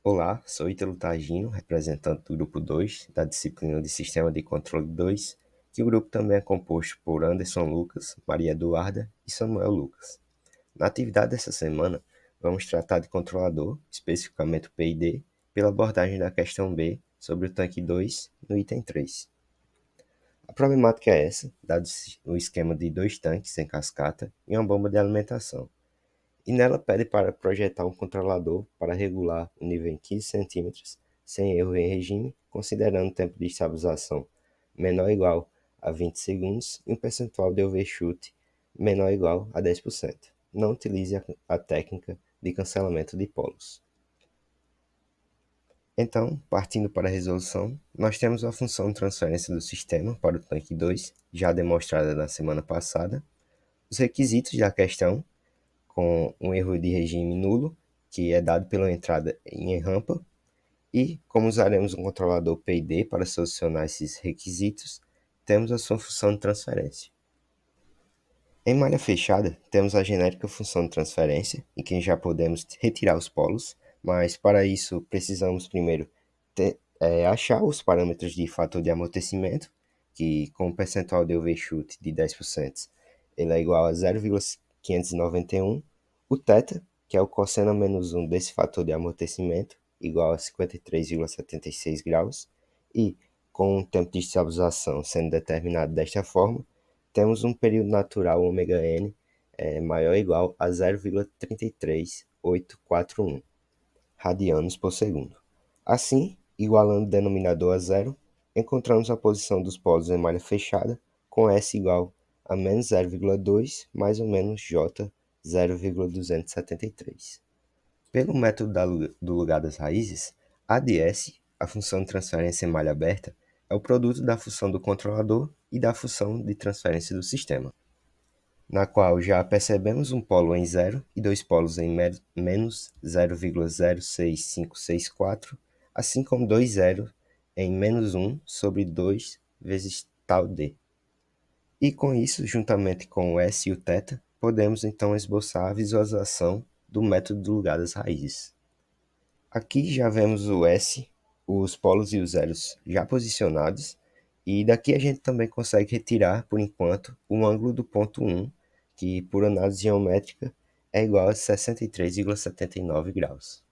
Olá, sou Ítalo Targino, representante do Grupo 2 da disciplina de Sistema de Controle 2, que o grupo também é composto por Anderson Lucas, Maria Eduarda e Samuel Lucas. Na atividade dessa semana, vamos tratar de controlador, especificamente o PID, pela abordagem da questão B sobre o tanque 2 no item 3. A problemática é essa, dado o esquema de dois tanques em cascata e uma bomba de alimentação, e nela pede para projetar um controlador para regular o nível em 15 centímetros, sem erro em regime, considerando o tempo de estabilização menor ou igual a 20 segundos e um percentual de overshoot menor ou igual a 10%. Não utilize a técnica de cancelamento de polos. Então, partindo para a resolução, nós temos a função de transferência do sistema para o tanque 2, já demonstrada na semana passada, os requisitos da questão, com um erro de regime nulo, que é dado pela entrada em rampa, e como usaremos um controlador PID para solucionar esses requisitos, temos a sua função de transferência. Em malha fechada, temos a genérica função de transferência, em que já podemos retirar os polos, mas para isso precisamos primeiro achar os parâmetros de fator de amortecimento, que com o percentual de overshoot de 10%, ele é igual a 0,591, o θ, que é o cosseno menos 1 desse fator de amortecimento, igual a 53,76 graus, e com o tempo de estabilização sendo determinado desta forma, temos um período natural ômega-n maior ou igual a 0,33841 radianos por segundo. Assim, igualando o denominador a zero, encontramos a posição dos polos em malha fechada com S igual a menos 0,2 mais ou menos J 0,273. Pelo método do lugar das raízes, A de S, a função de transferência em malha aberta, é o produto da função do controlador e da função de transferência do sistema, na qual já percebemos um polo em zero e dois polos em menos 0,06564, assim como dois zeros em menos 1 sobre 2 vezes tal d. E com isso, juntamente com o S e o θ, podemos então esboçar a visualização do método do lugar das raízes. Aqui já vemos o S, os polos e os zeros já posicionados, e daqui a gente também consegue retirar, por enquanto, o ângulo do ponto 1, que por análise geométrica é igual a 63,79 graus.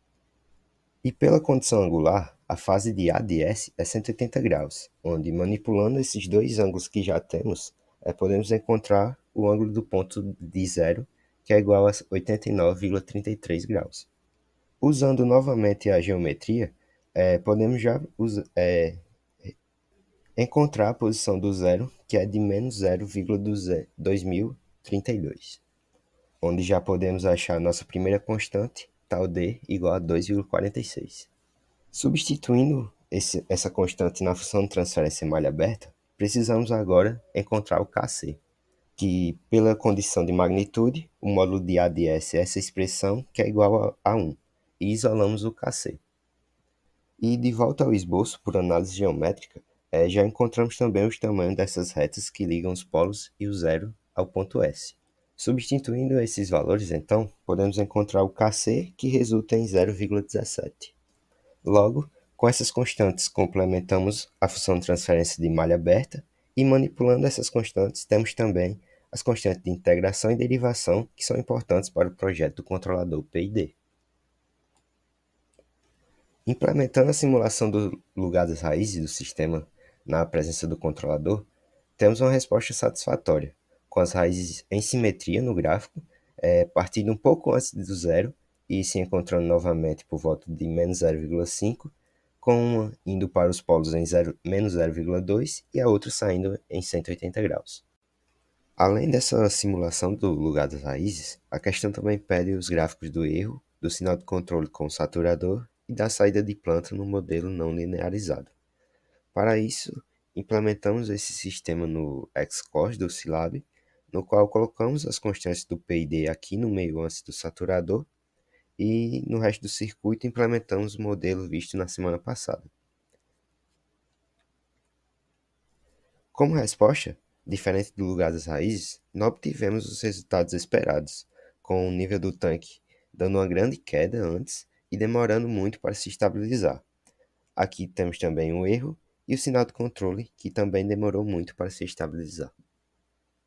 E pela condição angular, a fase de A de S é 180 graus, onde manipulando esses dois ângulos que já temos, podemos encontrar o ângulo do ponto de zero, que é igual a 89,33 graus. Usando novamente a geometria, podemos já encontrar a posição do zero, que é de menos 0,2032, onde já podemos achar nossa primeira constante, tal d igual a 2,46. Substituindo essa constante na função de transferência em malha aberta, precisamos agora encontrar o Kc, que pela condição de magnitude, o módulo de A de S é essa expressão que é igual a 1, e isolamos o Kc. E de volta ao esboço por análise geométrica, já encontramos também os tamanhos dessas retas que ligam os polos e o zero ao ponto S. Substituindo esses valores, então, podemos encontrar o Kc, que resulta em 0,17. Logo, com essas constantes complementamos a função de transferência de malha aberta e manipulando essas constantes temos também as constantes de integração e derivação que são importantes para o projeto do controlador PID. Implementando a simulação do lugar das raízes do sistema na presença do controlador, temos uma resposta satisfatória, com as raízes em simetria no gráfico, partindo um pouco antes do zero e se encontrando novamente por volta de menos 0,5, com uma indo para os polos em menos 0,2 e a outra saindo em 180 graus. Além dessa simulação do lugar das raízes, a questão também pede os gráficos do erro, do sinal de controle com o saturador e da saída de planta no modelo não linearizado. Para isso, implementamos esse sistema no Xcos do Scilab, no qual colocamos as constantes do PID aqui no meio antes do saturador e no resto do circuito implementamos o modelo visto na semana passada. Como resposta, diferente do lugar das raízes, não obtivemos os resultados esperados, com o nível do tanque dando uma grande queda antes e demorando muito para se estabilizar. Aqui temos também um erro e o sinal de controle, que também demorou muito para se estabilizar.